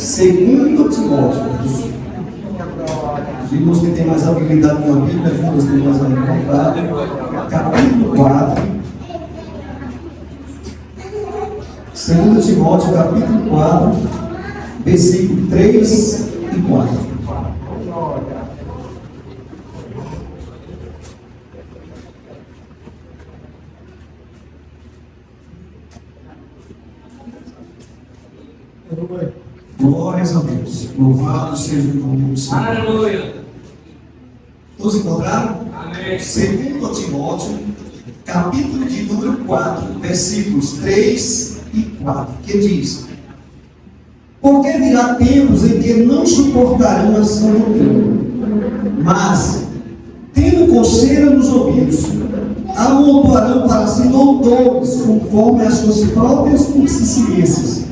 Segundo Timóteo. Os irmãos que têm mais habilidade na Bíblia, ajuda-nos a nós a encontrar. Capítulo 4. 2 Timóteo, capítulo 4, versículo 3 e 4. Glórias a Deus. Louvado seja o nome do Senhor. Aleluia. Todos encontraram? Amém. 2 Timóteo, capítulo de número 4, versículos 3 e 4, que diz: porque virá tempos em que não suportarão a sã doutrina, mas, tendo coceira nos ouvidos, amontoarão para si doutores, conforme as suas próprias consciências,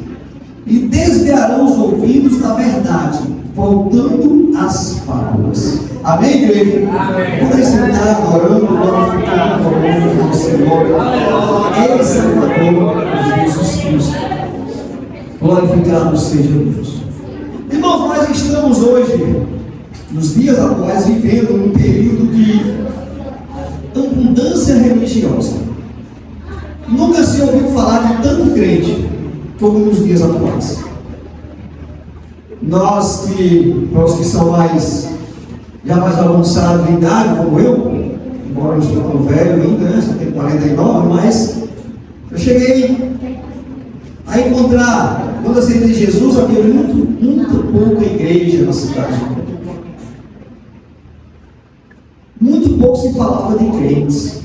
e desviarão os ouvidos da verdade, voltando às fábulas. Amém, igreja? Amém. Podem sentar adorando, glorificando o nome do Senhor. Ele é Salvador de Jesus Cristo. Glorificado seja Deus. Irmãos, nós estamos hoje, nos dias atuais, vivendo um período de abundância religiosa. Nunca se ouviu falar de tanto crente como nos dias atuais. Nós que, para os que são já mais avançados em idade, como eu, embora não estou tão velho ainda, né? Só tenho 49, mas eu cheguei a encontrar, quando aceitei Jesus, havia muito pouca igreja na cidade. Muito pouco se falava de crentes.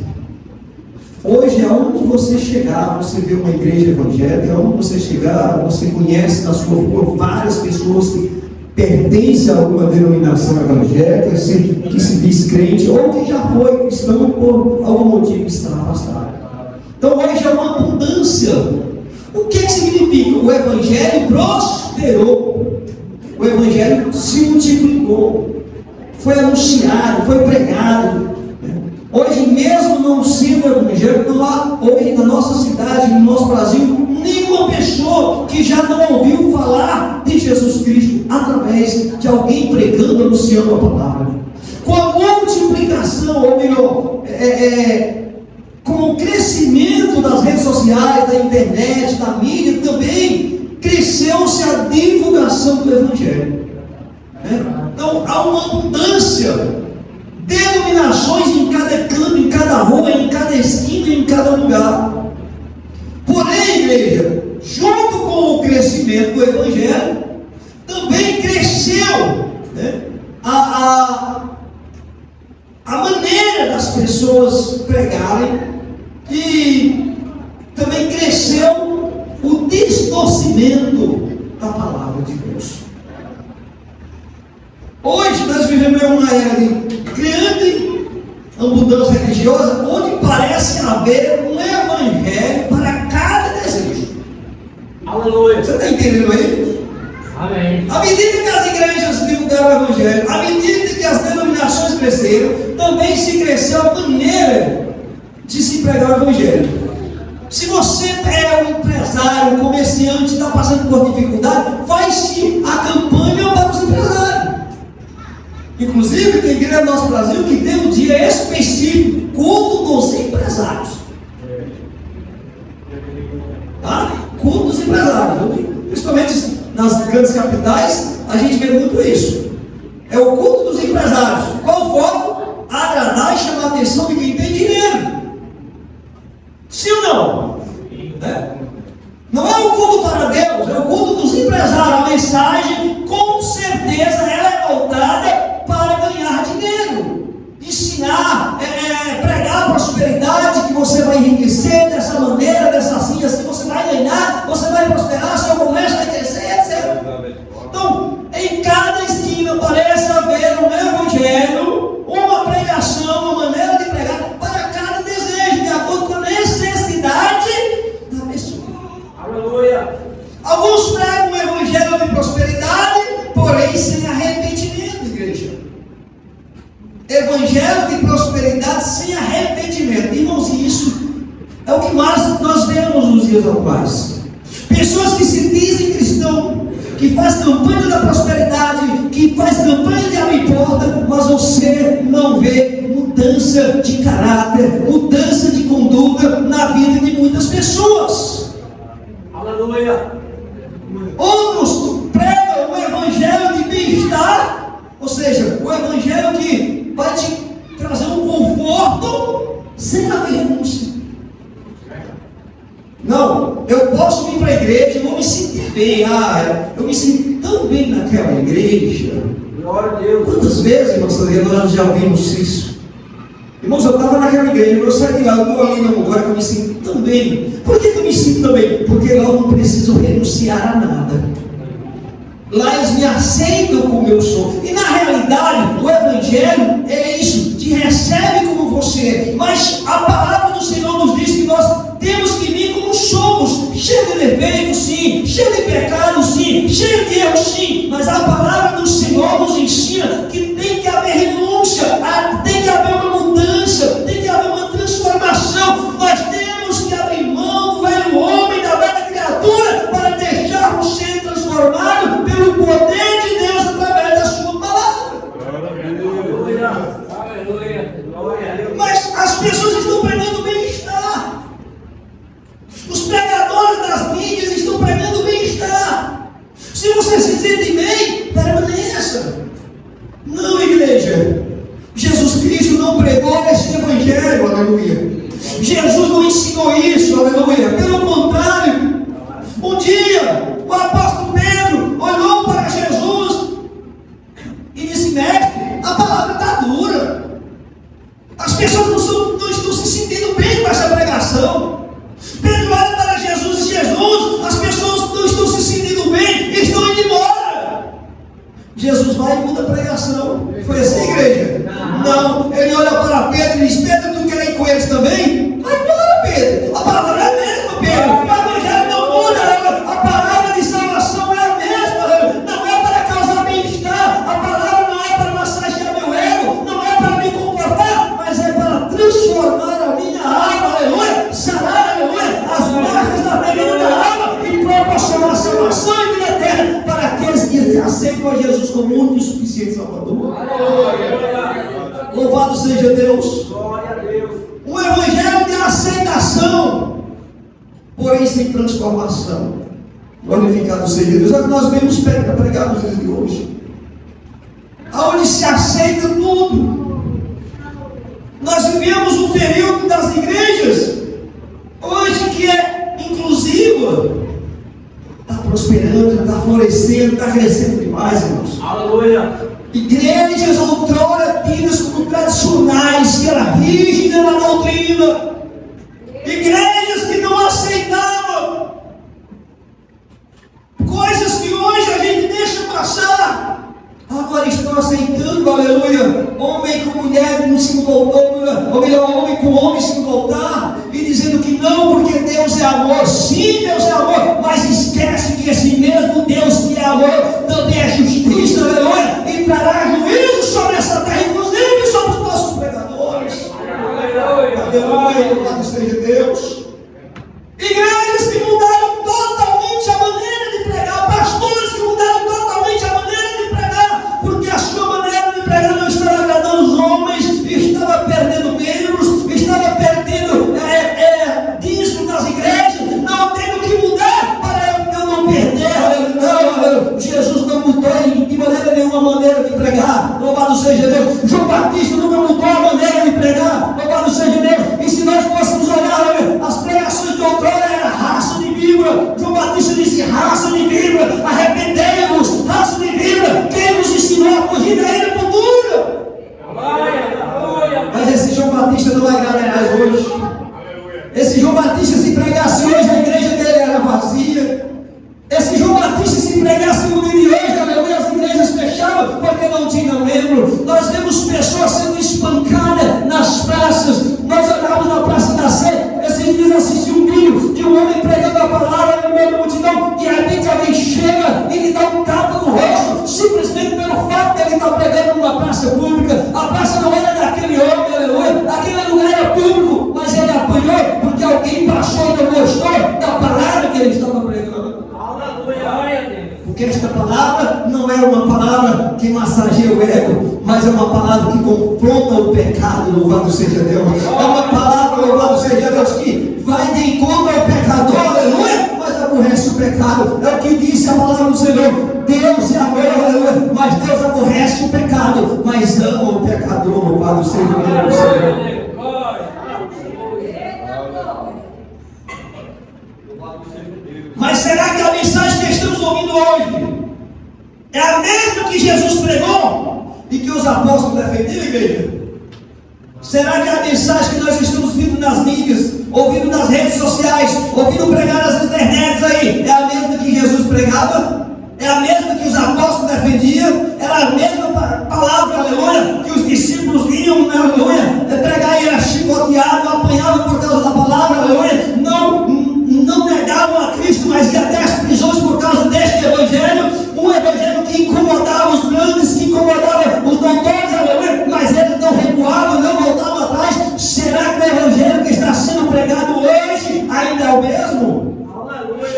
Hoje, aonde você chegar, você vê uma igreja evangélica, aonde você chegar, você conhece na sua rua várias pessoas que pertencem a alguma denominação evangélica, que se diz crente, ou que já foi cristão por algum motivo está afastado. Então, hoje é uma abundância. O que significa? O evangelho prosperou, o evangelho se multiplicou, foi anunciado, foi pregado. Hoje, mesmo não sendo evangélico, não há hoje na nossa cidade, no nosso Brasil, nenhuma pessoa que já não ouviu falar de Jesus Cristo através de alguém pregando, anunciando a palavra. Com a multiplicação, ou melhor, com o crescimento das redes sociais, da internet, da mídia, também cresceu-se a divulgação do Evangelho. Então, há uma abundância. Denominações em cada canto, em cada rua, em cada esquina, em cada lugar. Porém, igreja, junto com o crescimento do Evangelho, também cresceu, né, a maneira das pessoas pregarem, e também cresceu o distorcimento da palavra de Deus. Hoje nós vivemos em uma era de grande abundância religiosa, onde parece haver um evangelho para cada desejo. Aleluia. Você está entendendo aí? Amém. À medida que as igrejas divulgaram o evangelho, à medida que as denominações cresceram, também se cresceu a maneira de se pregar o evangelho. Se você é um empresário, um comerciante, está passando por dificuldade, faz-se a campanha para os empresários. Inclusive, tem igreja no nosso Brasil que tem um dia específico, culto dos empresários. Tá? Culto dos empresários. Principalmente nas grandes capitais, a gente vê muito isso. É o culto dos empresários. Qual o foco? Agradar e chamar a atenção de quem tem dinheiro. Sim ou não? Não é o culto para Deus, é o culto dos empresários. A mensagem, com certeza, ela é voltada para ganhar dinheiro, ensinar, pregar prosperidade, que você vai enriquecer dessa maneira, dessa assim você vai ganhar, você vai prosperar, seu comércio vai crescer, etc. Então, em cada esquina parece haver um evangelho, uma pregação, uma maneira de pregar para cada desejo, de acordo com a necessidade da pessoa. Aleluia. Alguns pregam um evangelho de prosperidade, porém sem arrependimento, igreja. Evangelho de prosperidade sem arrependimento. Irmãos, isso é o que mais nós vemos nos dias atuais. Pessoas que se dizem cristãos, que faz campanha da prosperidade, que faz campanha de abre porta, mas você não vê mudança de caráter, mudança de conduta na vida de muitas pessoas. Aleluia. Outros pregam o evangelho de bem-estar, ou seja, o evangelho que vai te trazer um conforto sem haver renúncia. Não, eu posso vir para a igreja, eu vou me sentir bem. Eu me sinto tão bem naquela igreja. Glória a Deus. Quantas vezes, irmãos, nós já ouvimos isso? Irmãos, eu estava naquela igreja, eu saí de lá, eu estou ali no lugar que eu me sinto tão bem. Por que eu me sinto tão bem? Porque lá eu não preciso renunciar a nada. Lá eles me aceitam como eu sou. E na realidade, o evangelho é isso, te recebe como você é. Mas a palavra do Senhor nos diz que nós temos que vir como somos, cheio de defeitos, sim, cheio de pecados, sim, cheio de erros, sim. Mas a palavra do Senhor nos ensina que tem que haver renúncia, tem que haver uma mudança, tem que haver uma transformação. Nós temos que abrir mão do velho homem, da velha criatura, para deixarmos ser transformados pelo poder de Deus através da sua palavra. Aleluia. Aleluia. Glória a Deus. Mas as pessoas estão pregando bem-estar. Os pregadores das mídias estão pregando bem-estar. Se você se sente bem, permaneça. Não, igreja. Jesus Cristo não pregou esse evangelho, aleluia. Jesus não ensinou isso, aleluia. Pelo contrário, um dia o apóstolo Pedro olhou para Jesus e disse: mestre, a palavra está dura. As pessoas não estão se sentindo bem com essa pregação. Pedro olha para Jesus e diz: Jesus, as pessoas não estão se sentindo bem, estão indo embora. Jesus vai e muda a pregação. Foi assim, igreja? Não. Ele olha para Pedro e diz: Pedro, tu quer ir com eles também? Vai embora, Pedro. A palavra é a mesma, Pedro. O evangelho não muda. A palavra de salvação é a mesma. Não é para causar bem-estar. A palavra não é para massagear meu ego. Não é para me confortar, mas é para transformar a minha alma, aleluia. Sarar, aleluia, as marcas da ferida da alma e proporcionar salvação e vida eterna para aqueles que aceitam a Jesus como único e suficiente Salvador. Louvado seja Deus. Glória a Deus. Um evangelho de aceitação, porém sem transformação. Glorificado seja Deus. É o que nós vemos pregar nos dias de hoje, aonde se aceita tudo. Nós vivemos um período das igrejas hoje que é inclusiva. Está prosperando, está florescendo, está crescendo demais, irmãos. Aleluia. Igrejas outrora tidas como tradicionais, que era rígida na doutrina, igrejas que não aceitavam coisas que hoje a gente deixa passar, agora estão aceitando, aleluia, homem com mulher não se voltar, ou melhor, homem com homem se voltar, e dizendo que não, porque Deus é amor. Sim, Deus é amor, mas esquece que esse mesmo Deus que é amor também é justiça, aleluia, e trará juízo sobre essa terra, inclusive sobre os nossos pecadores. Aleluia, louvado seja Deus. Igrejas que mudaram totalmente a maneira de pregar, pastores que mudaram totalmente a maneira de pregar, porque a sua maneira de pregar não estava agradando os homens, estava perdendo membros, estava perdendo dízimo das igrejas. Não, tenho que mudar para eu não perder. Não, Jesus não mudou de maneira nenhuma a maneira de pregar. Louvado seja Deus. João Batista nunca mudou a maneira de pregar. Louvado seja Deus. E se nós fôssemos olhar as pregações de outrora, era raça de víbora. João Batista disse: raça de víbora, arrependei-vos, raça de víbora, quem vos ensinou a fugir da ira futura? Mas esse João Batista não agrada mais hoje. Esse João Batista, se pregasse hoje, a igreja dele era vazia. Esse João Batista, se pregasse no dia de hoje, aleluia, as igrejas fechavam porque não tinham membro. Nós vemos pessoas sendo espancadas nas praças. Nós olhamos na Praça da Sé, esses dias assisti um vídeo de um homem pregando a palavra no meio da multidão. De repente alguém chega e lhe dá um tapa no rosto, simplesmente pelo fato de ele estar pregando numa praça pública. A praça não era daquele homem, aleluia, aquele lugar era público, mas ele apanhou porque alguém passou e não gostou da palavra que ele estava pregando. Aleluia. Porque esta palavra palavra não é uma palavra que massageia o ego, mas é uma palavra que confronta o pecado, louvado seja Deus. É uma palavra, louvado seja Deus, que vai de encontro ao pecador, aleluia, mas aborrece o pecado. É o que disse a palavra do Senhor: Deus é amor, aleluia, mas Deus aborrece o pecado, mas ama o pecador, louvado seja Deus. Mas será que a mensagem que estamos ouvindo hoje é a mesma que Jesus pregou e que os apóstolos defendiam, igreja? Será que a mensagem que nós estamos ouvindo nas mídias, ouvindo nas redes sociais, ouvindo pregar nas internets aí, é a mesma que Jesus pregava? É a mesma que os apóstolos defendiam? Era a mesma palavra, aleluia, que os discípulos iam, aleluia, pregar e era chicoteado, apanhado por causa da palavra, aleluia, não negavam a Cristo, mas ia até as prisões por causa deste evangelho, um evangelho que incomodava os grandes, que incomodava os doutores, aleluia, mas eles não recuavam, não voltavam atrás. Será que o evangelho que está sendo pregado hoje ainda é o mesmo?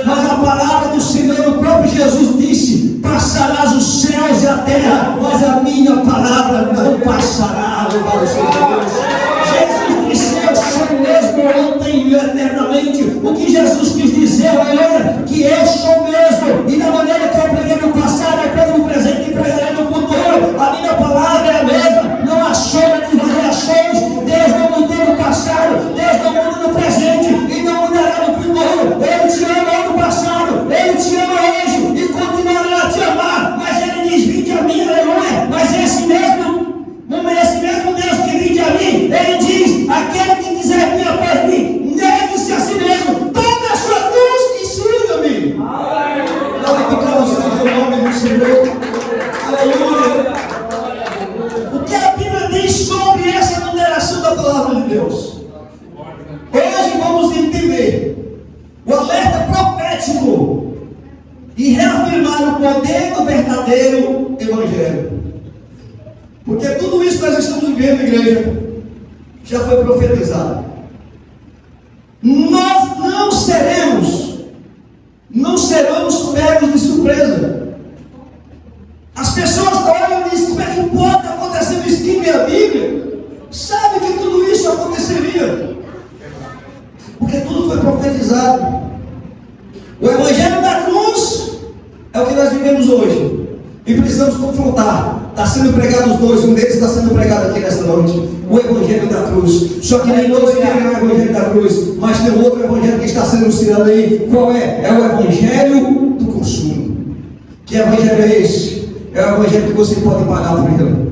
Mas a palavra do Senhor, o próprio Jesus disse: passarás os céus e a terra, mas a minha palavra não passará. Louvado seja Deus. Jesus disse: eu sou o mesmo ontem e eternamente. O que Jesus quis dizer, aleluia, que eu sou o mesmo, e da maneira que eu preguei no passado, eu prego no presente e pregarei no futuro. A minha palavra é a mesma, não há sombra de variações. Deus não mudou no passado, Deus não muda no presente e não mudará no futuro. Ele te ama no passado, Ele te ama hoje e continuará a te amar, mas Ele diz: vinde a mim, aleluia. Mas esse mesmo Deus que vinde a mim, Ele diz: aquele que quiser vir após mim, negue-se a si mesmo, tome a sua cruz e siga-me. Glorificado seja o nome do Senhor. Aleluia. O que a Bíblia diz sobre essa moderação da palavra de Deus? Hoje vamos entender o alerta profético e reafirmar o poder do verdadeiro Evangelho. Porque tudo isso que nós estamos vivendo, igreja, já foi profetizado. Nós não seremos pegos de surpresa. As pessoas olham e dizem: como é que pode acontecer isso que a Bíblia sabe que tudo isso aconteceria? Porque tudo foi profetizado. O Evangelho da cruz é o que nós vivemos hoje e precisamos confrontar. Está sendo pregado os dois, um deles está sendo pregado aqui nesta noite, o Evangelho da cruz. Só que nem todos querem o Evangelho da cruz, mas tem outro Evangelho que está sendo ensinado aí. Qual é? É o Evangelho do consumo. Que Evangelho é esse? É o Evangelho que você pode pagar por ele.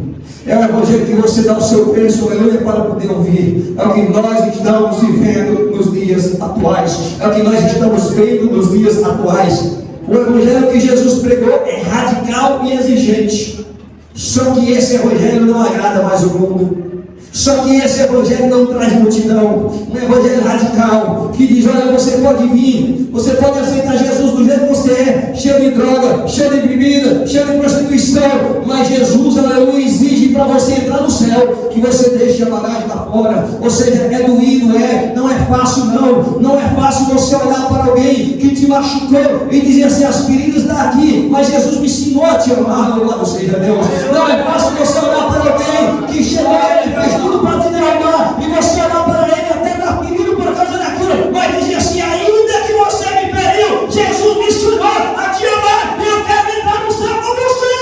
É o Evangelho que você dá o seu preço, aleluia, para poder ouvir. É o que nós estamos vivendo nos dias atuais. É o que nós estamos vendo nos dias atuais. O Evangelho que Jesus pregou é radical e exigente. Só que esse Evangelho não agrada mais o mundo. Só que esse Evangelho não traz multidão. Um Evangelho radical que diz: olha, você pode vir, você pode aceitar Jesus do jeito que você é, cheio de droga, cheio de bebida, cheio de prostituição, mas Jesus, aleluia, exige para você entrar no céu que você deixe a bagagem lá fora. Ou seja, é doído, não é fácil não é fácil você olhar para alguém que te machucou e dizer assim: as feridas estão aqui, mas Jesus me ensinou a te amar. Louvado seja Deus. Não é fácil você olhar para alguém que chegou e fez tudo para te derrubar, e você olhar para ele até está ferido por causa daquilo, mas dizer assim: ainda que você me feriu, Jesus me ensinou a te amar, e eu quero entrar no céu com você.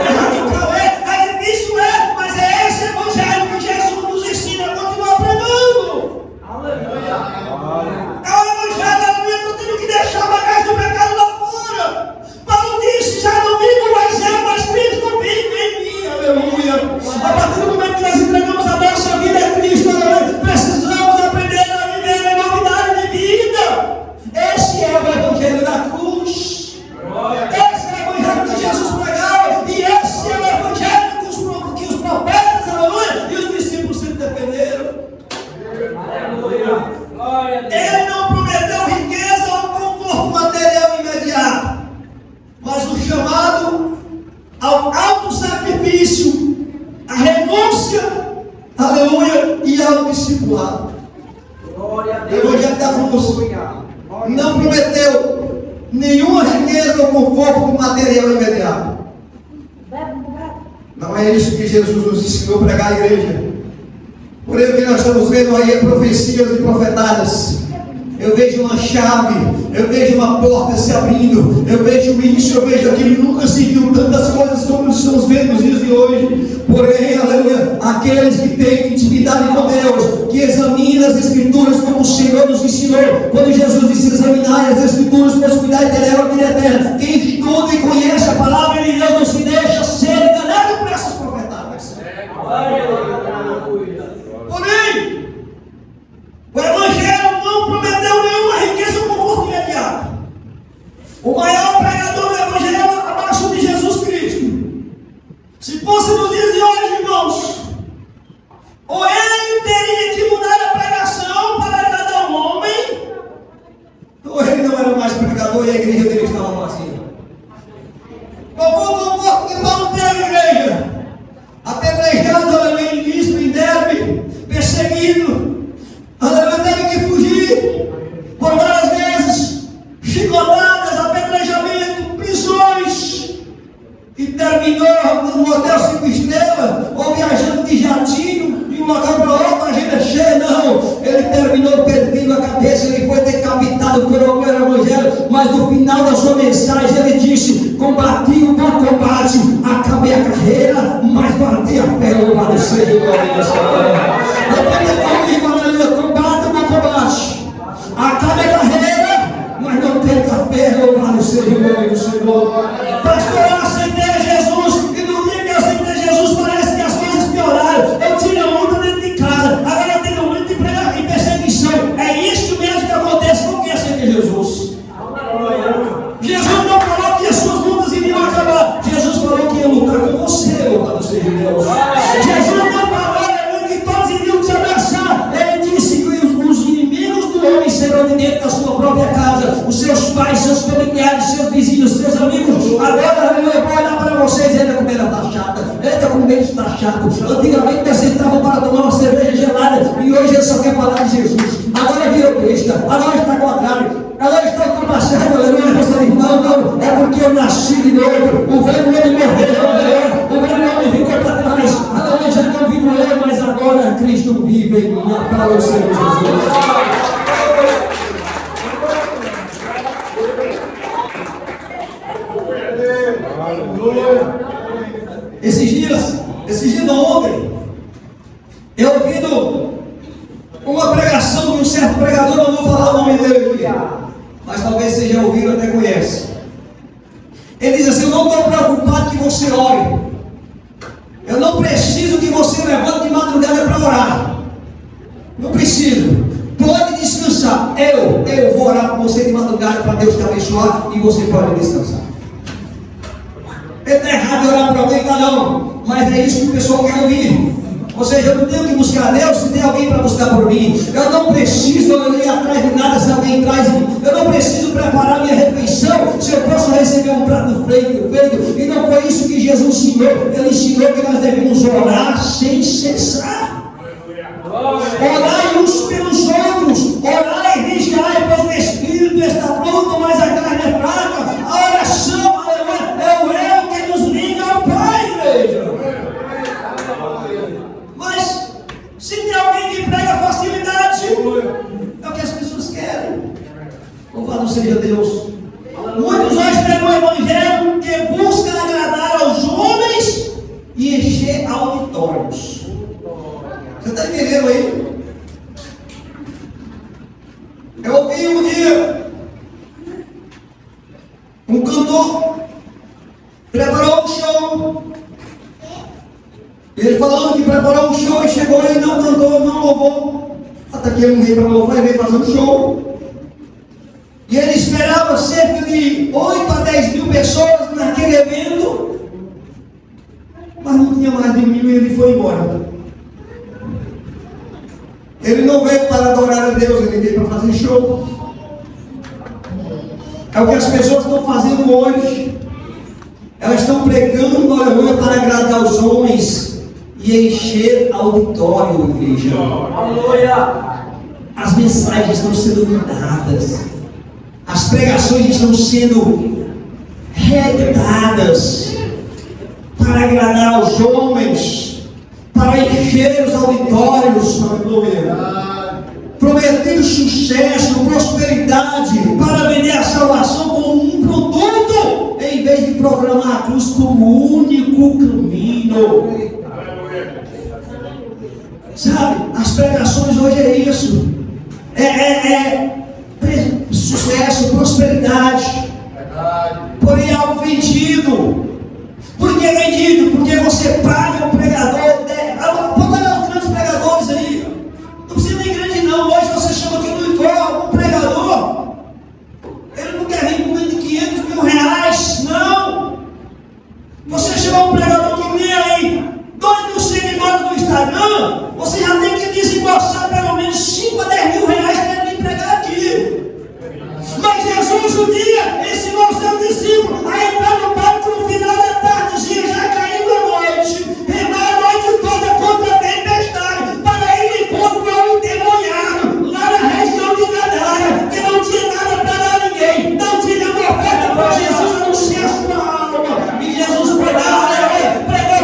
É radical, é difícil, mas é esse Evangelho que Jesus nos ensina a continuar pregando. É o Evangelho, aleluia, que eu tenho que deixar a bagagem do pecado lá fora. Paulo disse: já não vivo mais eu, mas Cristo vive em mim. Aleluia. A partir do momento que nós entregamos a nossa vida a Cristo, aleluia, precisamos aprender a viver em novidade de vida. Esse é o Evangelho da cruz. Esse é o Evangelho que Jesus pregava, e esse é o Evangelho que os profetas, aleluia, e os discípulos se defenderam. Ele não prometeu riqueza ou conforto material imediato, mas o chamado ao alto sacrifício, a renúncia, aleluia, e ao discipulado. O Evangelho da cruz não prometeu nenhuma riqueza o conforto material imediato. Não é isso que Jesus nos ensinou a pregar a igreja. Porém, o que nós estamos vendo aí é profecias e profetadas. Eu vejo uma chave, eu vejo uma porta se abrindo, eu vejo isso, eu vejo aquilo. Nunca se viu tantas coisas como estamos vendo nos dias de hoje. Porém, aleluia, aqueles que têm intimidade com Deus, que examinam as Escrituras como o Senhor nos ensinou. Quando Jesus disse examinar as Escrituras, pois cuidar e ter a vida eterna. Quem estuda e conhece a palavra de Deus não se deixa ser enganado por essas profetadas. Porém, o Evangelho não prometeu nenhuma riqueza ou conforto imediato. O maior pregador do Evangelho abaixo de Jesus Cristo, se fosse nos dias de hoje, irmãos, ou ele teria que mudar a pregação para agradar um homem, ou ele não era mais pregador e a igreja dele estava vazia. Qual foi o conforto que Paulo teve, igreja? Apedrejado, aleluia, em Cristo, em Derbe, perseguido, aleluia, teve que fugir por várias vezes, chicotadas, apedrejamento, prisões, e terminou no hotel 5 estrelas, ou viajando de jatinho, de um local para outro, agenda cheia. Não, ele terminou perdendo a cabeça, ele foi decapitado por algum evangelho, mas no final da sua mensagem ele disse: combati o bom combate, acabei a carreira, mas guardei a fé. Louvado seja o nome do Senhor. Repita comigo, aleluia: combate o bom combate, acabe a carreira, mas não perca a fé. Louvado seja o nome do Senhor. Pastor, eu aceitei Jesus, e no dia que eu aceitei Jesus parece que as coisas pioraram. Eu tinha luta dentro de casa, agora eu tenho luta de perseguição. É isso mesmo que acontece com quem aceita Jesus. Jesus não falou que as suas lutas iriam acabar. Jesus falou que ia lutar com você, louvado seja Deus. Jesus não falou que todos iriam te abraçar. Ele disse que os inimigos do homem serão de dentro da sua própria casa. Os seus pais, seus familiares, seus vizinhos, seus amigos. Agora eu vou olhar para vocês. Eita, como ela está chata. Eita, como ele está chato. Antigamente eu sentava para tomar uma cerveja gelada, e hoje ele só quer falar de Jesus. Agora virou besta, agora está contrário. Agora está ultrapassado, aleluia. Você diz: não, é porque eu nasci de novo. O velho homem morreu, o velho homem ficou para trás. Agora já não vivo eu, mas agora Cristo vive em mim. Para o Senhor Jesus. Esses dias ontem, eu ouvindo uma pregação de um certo pregador, não vou falar o nome dele aqui, mas talvez você já ouviu, até conhece. Ele diz assim: eu não estou preocupado que você ore, eu não preciso que você levante de madrugada para orar, não preciso, pode descansar. Eu vou orar por você de madrugada para Deus te abençoar, e você pode descansar. Ele está errado de orar para alguém, não, mas é isso que o pessoal quer ouvir. Ou seja, eu não tenho que buscar a Deus se tem alguém para buscar por mim. Eu não preciso ir atrás de nada se alguém traz. Eu não preciso preparar minha refeição se eu posso receber um prato feito. E não foi isso que Jesus ensinou. Ele ensinou que nós devemos orar sem cessar. Orai uns pelos outros. Orai e vigiai, pois o Espírito está pronto, mas a carne é fraca. A oração, é o eu que nos liga ao Pai, igreja. Mas se tem alguém que prega facilidade, é o que as pessoas querem. Louvado seja Deus. Muitos hoje pregam o Evangelho que busca agradar aos homens e encher auditórios. Você está entendendo aí? Eu ouvi um dia um cantor preparou um show. Ele falando que preparou um show e chegou e não cantou, não louvou. Até que ele não veio para louvar, ele veio fazer um show. E ele esperava cerca de 8 a 10 mil pessoas naquele evento, mas não tinha mais de 1000 e ele foi embora. Ele não veio para adorar a Deus, ele veio para fazer show. É o que as pessoas estão fazendo hoje. Elas estão pregando, aleluia, para agradar os homens e encher auditório, igreja. Aleluia! As mensagens estão sendo mudadas. As pregações estão sendo reeditadas para agradar aos homens, para encher os auditórios, aleluia, prometendo sucesso, prosperidade, para vender a salvação como um produto, em vez de proclamar a cruz como o único caminho. Sabe, as pregações hoje é isso, sucesso, prosperidade, porém é algo vendido. Por que vendido? Porque você paga o pregador, pode olhar os grandes pregadores aí, não precisa nem grande não, hoje você chama aqui no igual, um pregador, ele não quer vir com menos de 500 mil reais, não. Você chama um pregador que vem aí 2 mil seguidores no Instagram, você já tem que desembolsar pelo menos 5 a 10 mil reais para vir pregar aqui. Mas Jesus um dia ensinou aos seus discípulos a entrar no barco no final da tardezinha, já caindo a noite, remar a noite toda contra a tempestade, para ir em encontro ao endemoniado, lá na região de Gadara, que não tinha nada para dar a ninguém, não tinha uma oferta para Jesus anunciar sua alma. E Jesus pregou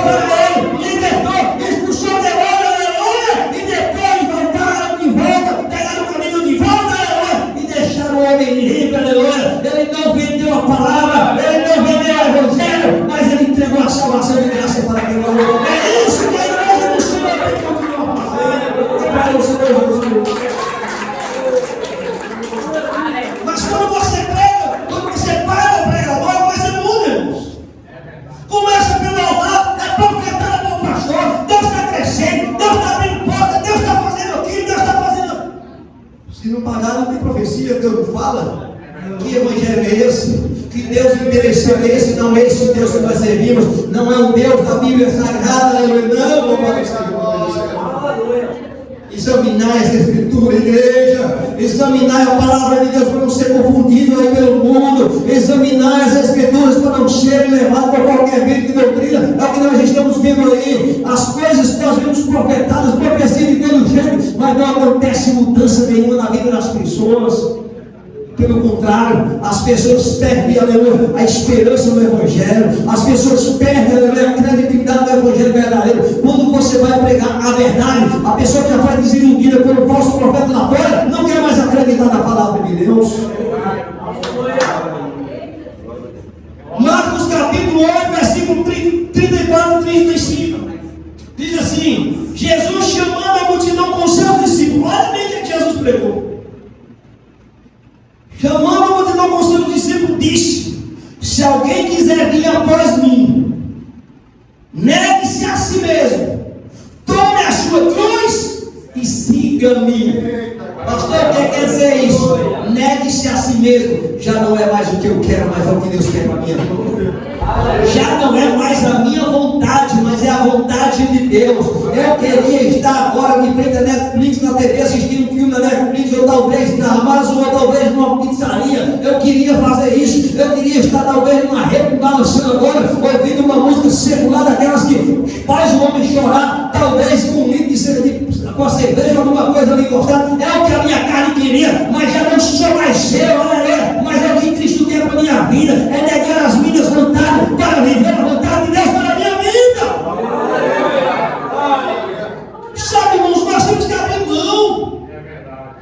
para ele, libertou, expulsou o demônio, aleluia, e depois voltaram de volta, pegaram o caminho de volta, aleluia, e deixaram o homem livre, aleluia. Ele não vendeu a palavra, ele não vendeu o evangelho, mas ele entregou a salvação de graça para quem não ouviu. É isso que a igreja do Senhor tem que continuar fazendo. Para o Senhor Jesus. Mas quando você prega, quando você para o pregador, a coisa muda, irmãos. Começa pelo altar, é profetada pelo pastor, Deus está crescendo, Deus está abrindo porta, Deus está fazendo aquilo, Deus está fazendo. Se não pagar, não tem profecia, Deus não fala. Que evangelho é esse? Que Deus interessante é esse? Não é esse Deus que nós servimos, não é o Deus da Bíblia Sagrada, não, louvado Senhor. Examinar essa escritura, igreja, examinar a palavra de Deus para não ser confundido aí pelo mundo, examinar as escrituras para não serem levadas por qualquer vento de doutrina. É o que nós estamos vendo aí, as coisas que nós vemos profetadas, profecias de todo jeito, mas não acontece mudança nenhuma na vida das pessoas. Pelo contrário, as pessoas perdem, aleluia, a esperança no Evangelho, as pessoas perdem, aleluia, a credibilidade do Evangelho verdadeiro. Quando você vai pregar a verdade, a pessoa que já foi desiludida pelo falso profeta lá fora, não quer mais acreditar na palavra de Deus. Marcos capítulo 8, versículo 34 e 35, diz assim: Jesus chamando a multidão com seus discípulos, olha bem o que Jesus pregou. Chamando a multidão com seus discípulos, disse: se alguém quiser vir após mim, negue-se a si mesmo, tome a sua cruz e siga-me. Pastor, o que quer dizer isso? Negue-se a si mesmo. Já não é mais o que eu quero, mas é o que Deus quer para a minha vida. Já não é mais a minha vontade, mas é a vontade de Deus. Eu queria estar agora em frente à Netflix, na TV, assistindo um filme da Netflix, ou talvez na Amazon, ou talvez numa pizzaria. Eu queria fazer isso. Eu queria estar talvez numa rede balançando agora, ouvindo uma música secular, daquelas que faz o homem chorar, talvez com um litro de cerveja, com a cerveja, alguma coisa ali encostada. É o que a minha carne queria, mas já não sou mais eu, aleluia. Mas é o que Cristo quer para a minha vida, é negar as minhas vontades para viver a vontade de Deus para a minha vida. Sabe, irmãos, nós temos que abrir mão.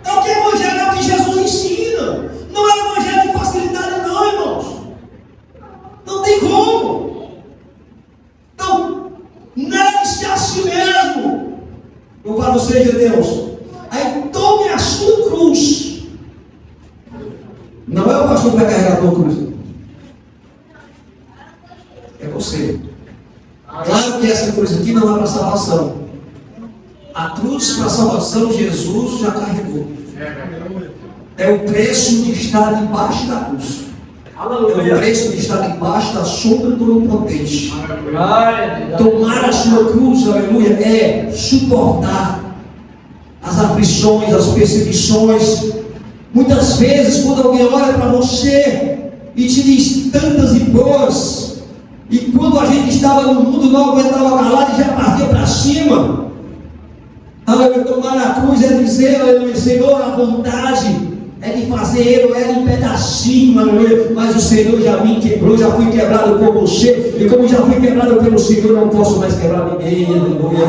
É o que o Evangelho, é o que Jesus ensina. Não é o Evangelho de facilidade, não, irmãos. Não tem como. Então, negue-se a si mesmo. Louvado seja Deus. Aí tome a sua cruz. Não é o pastor que vai carregar a tua cruz. É você. Claro que essa cruz aqui não é para salvação. A cruz para salvação Jesus já carregou. É o preço de estar debaixo da cruz. É o preço de estar debaixo da sombra do Onipotente. Tomar a sua cruz, aleluia, é suportar as aflições, as perseguições. Muitas vezes, quando alguém olha para você e te diz tantas e boas, e quando a gente estava no mundo, não aguentava calado e já partia para cima. Aleluia, tomar a cruz é dizer, aleluia, Senhor, a vontade é de fazer ela em pedacinho, aleluia. Mas o Senhor já me quebrou, já fui quebrado por você, e como já fui quebrado pelo Senhor, não posso mais quebrar ninguém, aleluia.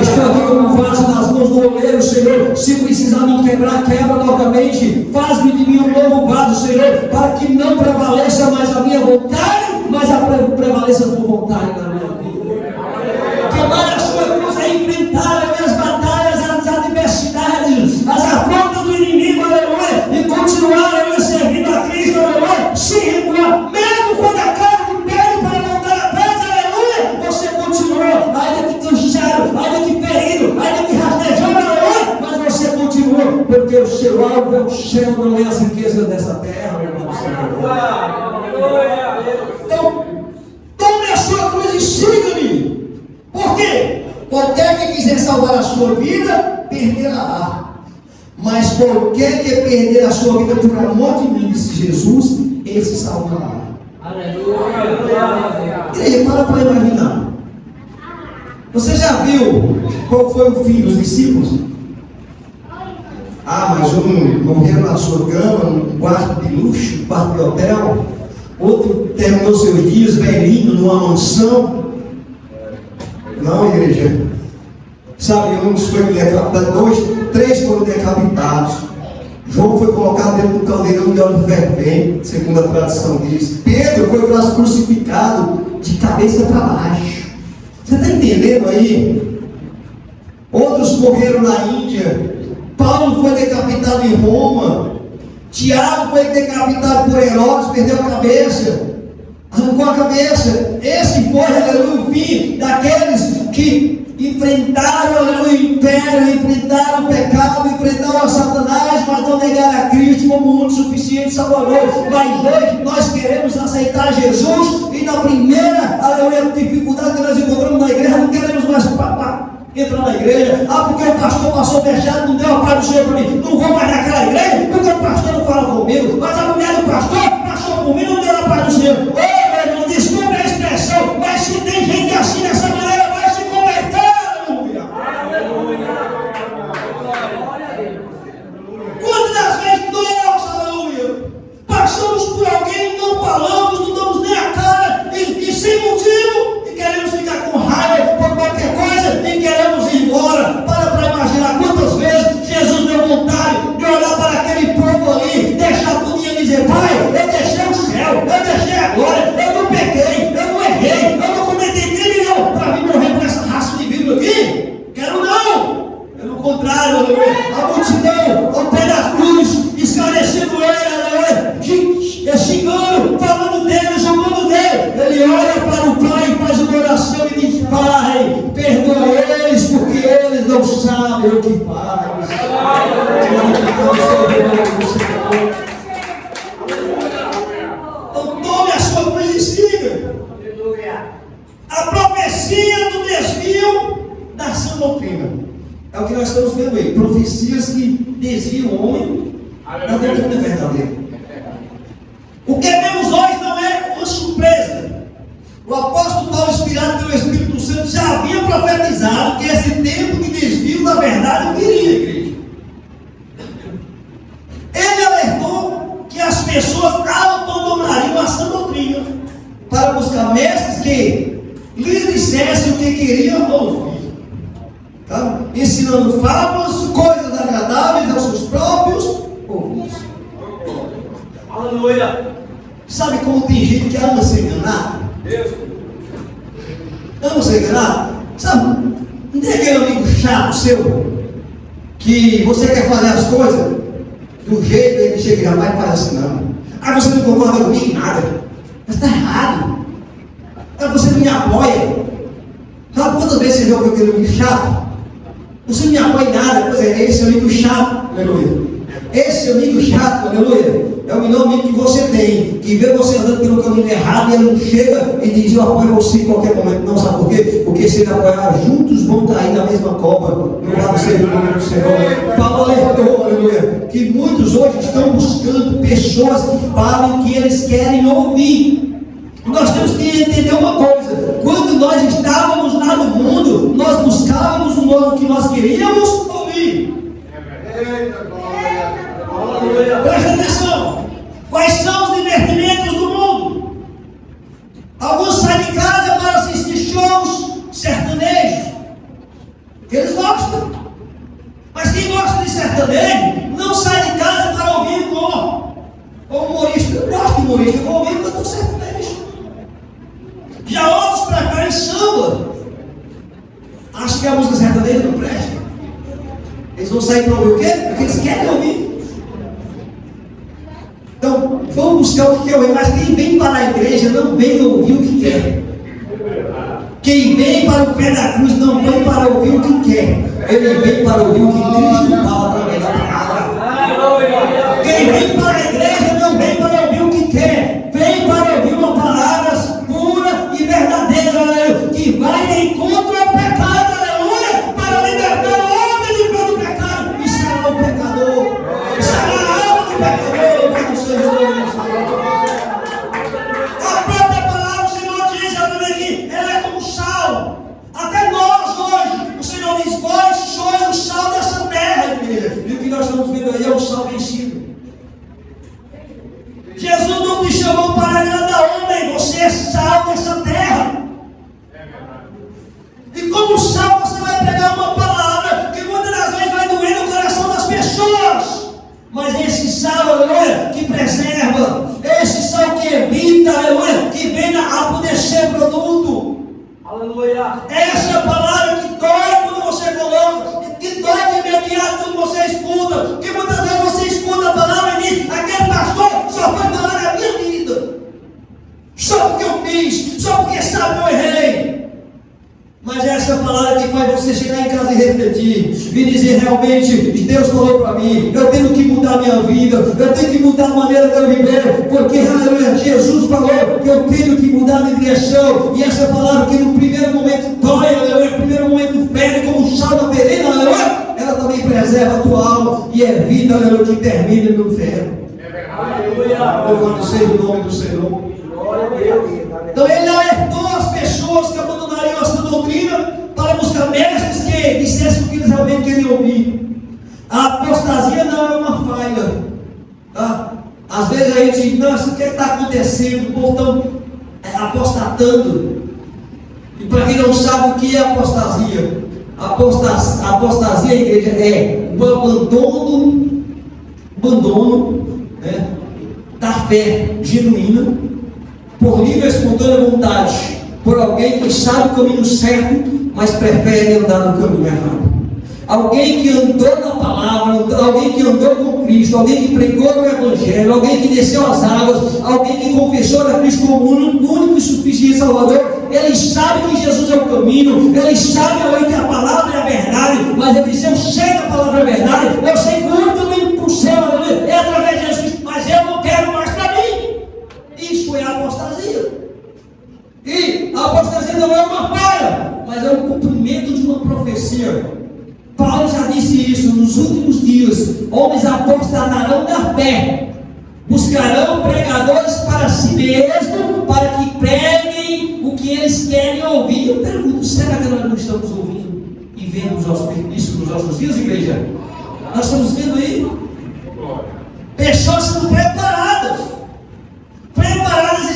Estou aqui como um vaso nas mãos do oleiro, Senhor. Se precisar me quebrar, quebra novamente. Faz-me de mim um novo vaso, Senhor, para que não prevaleça mais a minha vontade, mas a prevaleça a tua vontade na minha vida. Quebrar a sua cruz é enfrentar as batalhas, as adversidades, as afrontas do inimigo, aleluia, e continuar, aleluia, servindo a Cristo, aleluia, se renovar, mesmo quando a carne pede para voltar atrás, aleluia, você continua, ainda que cansado, ainda que ferido, ainda que rastejando, aleluia, mas você continua, porque o seu alvo é o céu, não é as riquezas dessa terra, meu irmão. Então, tome a sua cruz e siga-me. Por quê? Qualquer que quiser salvar a sua vida, perderá. Mas qualquer que perder a sua vida por amor de mim, disse Jesus, esse salvará. Aleluia. Igreja, para imaginar. Você já viu qual foi o fim dos discípulos? Ah, mas um morreu na sua cama, num quarto de luxo, um quarto de hotel. Outro terminou seus dias velhinho numa mansão. Não, igreja. Sabe, uns foram decapitados, três foram decapitados. João foi colocado dentro do caldeirão de óleo fervente, segundo a tradição diz. Pedro foi crucificado de cabeça para baixo. Você está entendendo aí? Outros morreram na Índia. Paulo foi decapitado em Roma. Tiago foi decapitado por Herodes, perdeu a cabeça, arrancou a cabeça. Esse foi, aleluia, o fim daqueles que enfrentaram, aleluia, o império, enfrentaram o pecado, enfrentaram a Satanás, mas não negaram a Cristo como o único suficiente Salvador. Mas hoje nós queremos aceitar Jesus, e na primeira, aleluia, dificuldade que nós encontramos na igreja, não queremos mais entrar na igreja. Ah, porque o pastor passou fechado, não deu a paz do Senhor para mim, não vou mais naquela igreja, porque o pastor não fala comigo. Mas a mulher do pastor passou comigo, não deu a paz do Senhor. Ô, meu irmão, desculpa a expressão, mas se tem gente assim dessa maneira, vai se converter, aleluia. Quantas vezes nós, aleluia, passamos por alguém, não falamos, não damos nem a cara, e sem motivo, e queremos ficar com raiva por qualquer coisa, e queremos ir embora. Para imaginar quantas vezes Jesus deu vontade de olhar para aquele povo ali, deixar tudo e dizer: Pai, eu deixei o céu, eu deixei a glória, eu não pequei, eu não errei, eu não cometi crime não, para vir morrer por essa raça de vidro aqui? Quero não. Pelo contrário, a multidão ao pé da cruz, esclarecendo ele, xingando, falando dele, zombando dele. Ele olha para o Pai, faz uma oração e diz: Pai, perdoa eles, porque eles não sabem o que fazem. Então tome a sua cruz e siga. A profecia do desvio da sã doutrina. É o que nós estamos vendo aí. Profecias que desviam o homem da doutrina verdadeira. O que vemos hoje não é uma surpresa. O apóstolo Paulo, inspirado pelo Espírito Santo, já havia profetizado que esse tempo de desvio da verdade viria, igreja. Ele alertou que as pessoas abandonariam a sã doutrina para buscar mestres que lhes dissessem o que queriam ouvir. Tá? Ensinando fábulas, coisas agradáveis aos seus próprios ouvidos. Aleluia. Sabe como tem gente que ama ser enganado? Ama ser enganado? Sabe? Não tem aquele amigo chato seu que você quer fazer as coisas do jeito que ele chega e jamais faz assim não. Ah, você não concorda comigo em nada. Mas está errado. Ah, você não me apoia. Sabe quantas vezes você já ouviu aquele amigo chato? Você não me apoia em nada. Pois é, esse amigo chato, aleluia. Esse amigo chato, aleluia, é o melhor amigo que você tem, que vê você andando pelo caminho errado e ele não chega e diz: eu apoio você em qualquer momento. Não, sabe por quê? Porque se ele apoiar, juntos vão cair na mesma cova. Não vai ser o nome do Senhor. Paulo alertou, aleluia, que muitos hoje estão buscando pessoas que falem o que eles querem ouvir. Nós temos que entender uma coisa: quando nós estávamos lá no mundo, nós buscávamos o que nós queríamos ouvir. Presta atenção. Quais são os divertimentos do mundo? Alguns saem de casa para assistir shows sertanejos, que eles gostam. Mas quem gosta de sertanejo não sai de casa para ouvir humor. O humorista, eu gosto de humorista, eu vou ouvir porque eu estou sertanejo. Já outros preferem samba. Acho que a música sertaneja não presta. Eles vão sair para ouvir o quê? Porque eles querem ouvir. Então, vão buscar o que quer ouvir. Mas quem vem para a igreja não vem ouvir o que quer. Quem vem para o pé da cruz não vem para ouvir o que quer. Ele vem para ouvir o que Cristo fala através da palavra. Quem vem para a igreja não vem para ouvir o que quer. Vem para ouvir uma palavra pura e verdadeira, aleluia, que vai de encontro ao pecado, aleluia, para libertar o homem de todo pecado e será o pecador. Será a alma do pecador, do Senhor. A própria palavra, o Senhor diz, aleluia, ela é como sal. Até nós hoje, o Senhor diz, vós sois o sal dessa terra, igreja. E o que nós estamos vendo aí é o sal vencido. Jesus não te chamou para agradar homem, você é sal dessa terra. E como sal, você vai pregar uma palavra que muitas das vezes vai doer no coração das pessoas. Mas esse sal, aleluia, que preserva, esse sal que evita, aleluia, que venha a poder ser produto. Aleluia. Essa é a palavra que dói quando você coloca, que dói de imediato quando você escuta, que muitas vezes você escuta a palavra e diz, aquele pastor só foi falar da minha vida, só porque eu fiz, só porque sabe que eu errei. Mas essa é a palavra que faz você chegar em casa e refletir, e dizer realmente, Deus falou para mim, eu tenho que mudar a minha vida, eu tenho que mudar a maneira de eu viver, porque aleluia, Jesus falou que eu tenho que mudar a minha direção, e essa palavra que no primeiro momento dói, aleluia, no primeiro momento fere como um sal da perena, aleluia, ela também preserva a tua alma e evita, aleluia, que termine no inferno. Aleluia. Louvado seja o nome do Senhor. Glória a Deus. Então ele alertou as pessoas que abandonariam essa doutrina para buscar mestres que dissessem o que eles realmente queriam ouvir. A apostasia não é uma falha. Tá? Às vezes a gente diz, nossa, o que está acontecendo? O povo está apostatando. E para quem não sabe o que é apostasia, apostasia, igreja, é o abandono, né, da fé genuína, por livre e espontânea vontade, por alguém que sabe o caminho certo, mas prefere andar no caminho errado. Alguém que andou na palavra, alguém que andou com Cristo, alguém que pregou o Evangelho, alguém que desceu as águas, alguém que confessou a Cristo como o único e suficiente Salvador. Ele sabe que Jesus é o caminho, ele sabe que a palavra é a verdade, mas ele diz, eu sei que a palavra é a verdade, eu sei que o único caminho para o céu é através de Jesus, mas eu não quero mais para mim. Isso é a apostasia. E a apostasia não é uma falha, mas é o cumprimento de uma profecia. Paulo já disse isso, nos últimos dias, homens apostatarão da fé, buscarão pregadores para si mesmos, para que preguem o que eles querem ouvir. Eu pergunto, será que nós não estamos ouvindo e vendo isso nos nossos dias, igreja? Nós estamos vendo aí pessoas sendo preparadas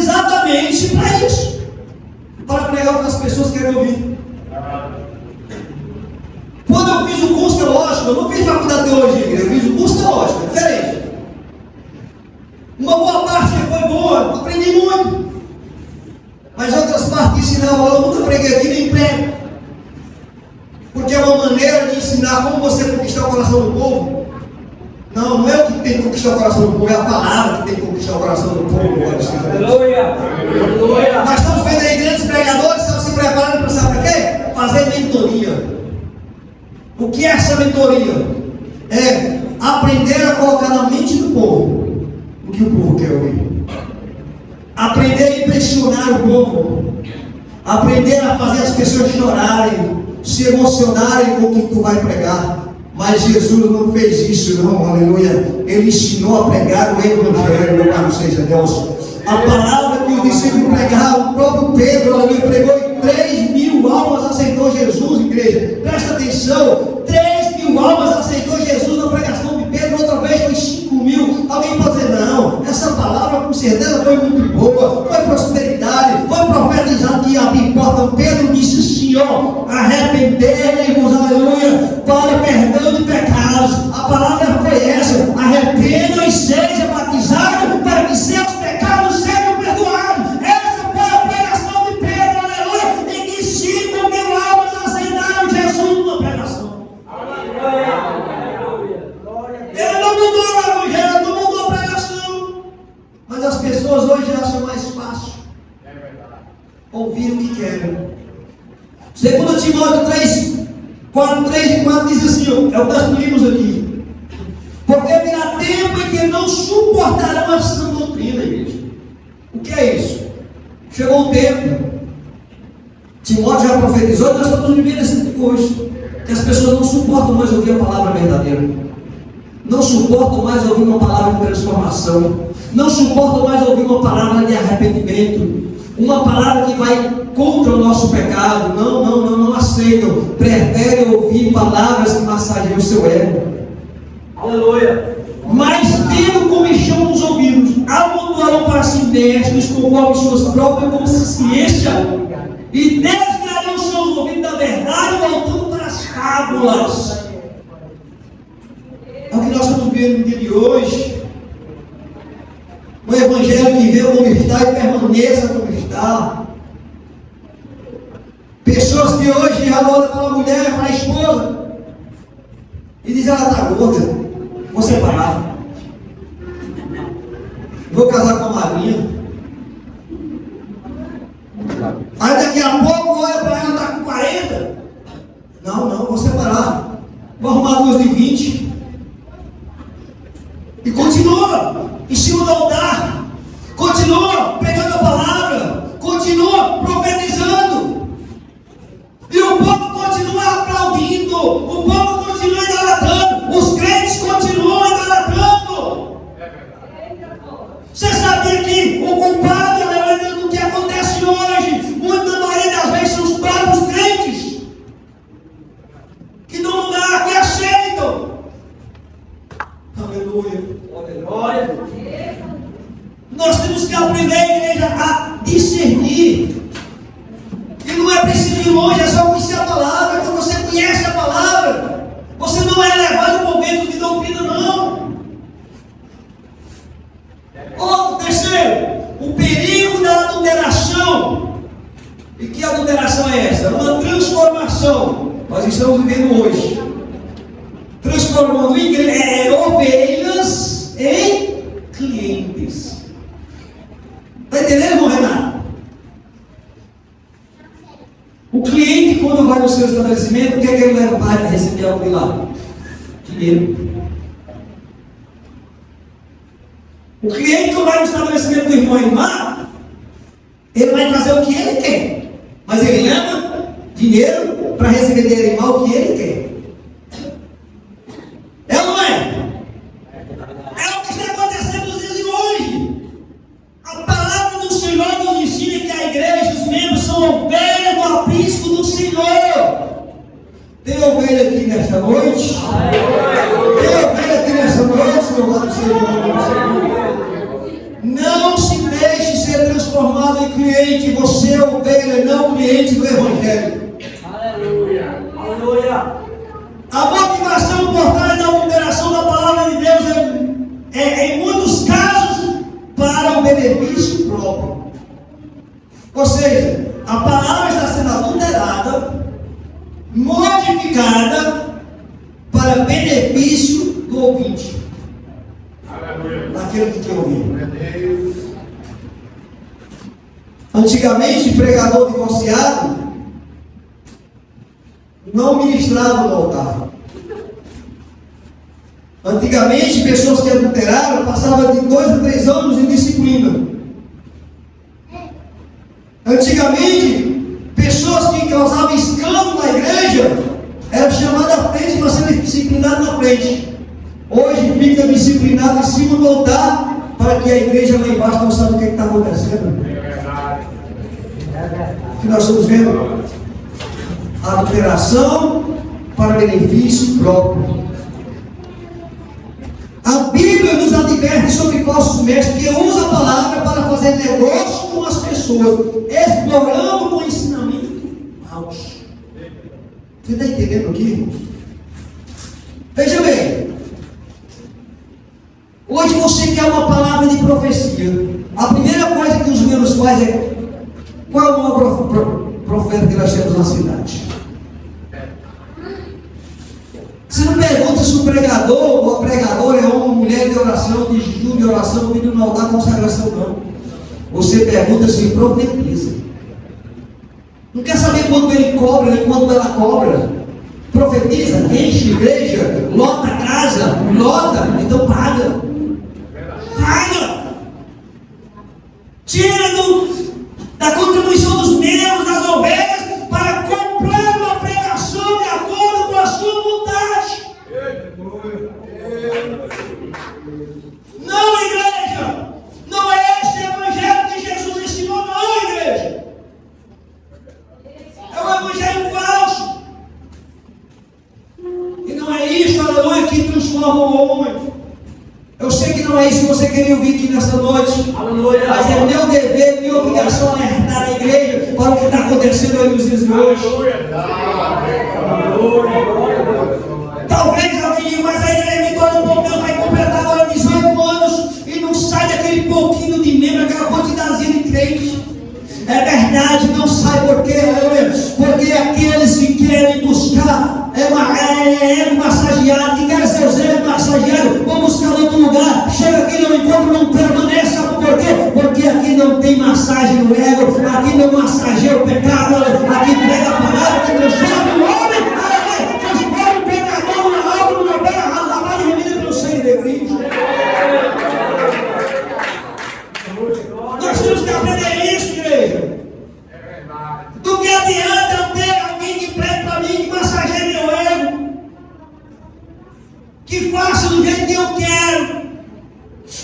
exatamente para isso, para pregar o que as pessoas querem ouvir. Quando eu fiz o curso teológico, eu não fiz faculdade de teologia, eu fiz o curso teológico, é diferente. Uma boa parte foi boa, aprendi muito. Mas outras partes que ensinavam, eu nunca preguei aqui nem prego. Porque é uma maneira de ensinar como você conquistar o coração do povo. Não é o que tem que conquistar o coração do povo, é a palavra que tem que conquistar o coração do povo. Aleluia. Aleluia. Nós estamos vendo aí grandes pregadores, estão se preparando para saber para quê? Fazer mentoria. O que é essa mentoria? É aprender a colocar na mente do povo o que o povo quer ouvir. Aprender a impressionar o povo. Aprender a fazer as pessoas chorarem, se emocionarem com o que tu vai pregar. Mas Jesus não fez isso, não, aleluia. Ele ensinou a pregar o Evangelho, louvado seja Deus. A palavra que os discípulos pregaram, o próprio Pedro, aleluia, pregou e 3.000 almas aceitou Jesus, igreja. Presta atenção, 3.000 almas aceitou Jesus na pregação de Pedro, outra vez foi 5.000. assim, ó, arrependei-vos, aleluia, para o perdão de pecados. A palavra foi essa: arrependam e sejam batizados para que seus pecados sejam perdoados. Essa foi a pregação de Pedro, aleluia, em que 5.000 almas aceitaram Jesus numa pregação. Ele não mudou o evangelho, não mudou a pregação. Mas as pessoas hoje acham mais fácil ouvir o que querem. 2 Timóteo 3, 3 e 4 diz assim, é o que nós pedimos aqui: porque virá tempo em que não suportarão a sã doutrina, igreja. O que é isso? Chegou o tempo, Timóteo já profetizou, e nós estamos vivendo esse tempo hoje, que as pessoas não suportam mais ouvir a palavra verdadeira, não suportam mais ouvir uma palavra de transformação, não suportam mais ouvir uma palavra de arrependimento, uma palavra que vai contra o nosso pecado. Não aceitam. Preferem ouvir palavras que massageiam o seu ego. Aleluia. Mas tendo comichão nos ouvidos, amontoarão para si mestres conforme suas próprias consciência, e desviarão seus ouvidos da verdade, voltando para as cábulas. É o que nós estamos vendo no dia de hoje. O evangelho que veio como está e permaneça como está. Pessoas que hoje já olham para a mulher, para a esposa, e dizem: ela está gorda, vou separar, vou casar com a Marinha. Aí daqui a pouco olha para ela, está com 40. Não, vou separar, vou arrumar duas de 20. E continua em cima do altar, continua pegando a palavra, continua profetizando, e o povo continua aplaudindo, o povo continua idolatrando, os crentes continuam idolatrando. Você sabia que o culpado, do que acontece hoje, muita maioria das vezes são os próprios crentes que não mudam, que aceitam. Aleluia. Glória. Nós temos que aprender, igreja, a discernir. E não é preciso ir longe, é só conhecer a palavra. Quando você conhece a palavra, você não é levado por vento de doutrina, não. Outro, terceiro, o perigo da adulteração. E que adulteração é essa? Uma transformação. Nós estamos vivendo hoje, transformando ovelhas em clientes. Está entendendo, irmão Renato? O cliente, quando vai no seu estabelecimento, o que é que ele leva para receber algo de lá? Dinheiro. O cliente, quando vai no estabelecimento do irmão e irmã, ele vai trazer o que ele quer, mas ele leva dinheiro para receber dele irmão o que ele quer. É ou não é? É o que está acontecendo nos dias de hoje. A palavra do Senhor nos ensina que a igreja, os membros, são ovelhas do aprisco do Senhor. Tem ovelha aqui nesta noite? Tem ovelha aqui nesta noite, louvado seja o nome do Senhor. Não se deixe ser transformado em cliente. Você é ovelha, não cliente do Evangelho. Aleluia. Aleluia. A motivação por trás da operação da palavra de Deus é em muitos casos para o benefício próprio. Ou seja, a palavra está sendo adulterada, modificada para benefício do ouvinte, daquele que quer ouvir. Antigamente, pregador divorciado não ministrava no altar. Antigamente, pessoas que adulteraram passavam de 2 a 3 anos em disciplina. Antigamente, pessoas que causavam escândalo na igreja eram chamadas à frente para serem disciplinadas na frente. Hoje fica disciplinado em cima do altar, para que a igreja lá embaixo não saiba o que está acontecendo. O que nós estamos vendo? Adulteração para benefício próprio. A Bíblia nos adverte sobre falsos mestres que usam a palavra para fazer negócio com as pessoas, explorando com ensinamento maus. Você está entendendo aqui, irmãos? Veja bem. Hoje você quer uma palavra de profecia. A primeira coisa que os meus fazem é: qual é o maior profeta que nós temos na cidade? Você não pergunta se o pregador ou a pregadora é homem ou mulher de oração, de jejum, de oração, vindo no altar, consagração, não. Você pergunta se profetiza. Não quer saber quando ele cobra, nem quando ela cobra. Profetiza, enche igreja, lota a casa, lota, então paga. Paga! Tira da contribuição dos membros, das ovelhas, para comprar uma pregação de acordo com a sua vontade. Não, igreja! Não é esse evangelho que Jesus ensinou, não, igreja! É um evangelho falso. E não é isso, aleluia, que transforma o homem. Eu sei que não é isso que você queria ouvir aqui nessa noite. Aleluia. Mas é meu dever, minha obrigação alertar a igreja para o que está acontecendo aí nos dias de hoje. Talvez alguém diga, mas a igreja Vitória do Bom Deus vai completar agora 18 anos e não sai daquele pouquinho de membro, aquela quantidadezinha de crente. É verdade, não sai porque aqueles que querem buscar ego massageado, que querem ser os egos massageados, vão buscar outro lugar, chega aqui, não encontra, não permanece, sabe por quê? Porque aqui não tem massagem no ego, aqui não massageia o pecado, aqui prega a palavra que transforma o homem, transforma o pecador na alma, numa terra lavada e remida pelo sangue de Cristo. Nós temos que aprender isso, igreja. Do que adianta eu ter alguém que prega para mim, que massageie meu ego, que faça do jeito que eu quero.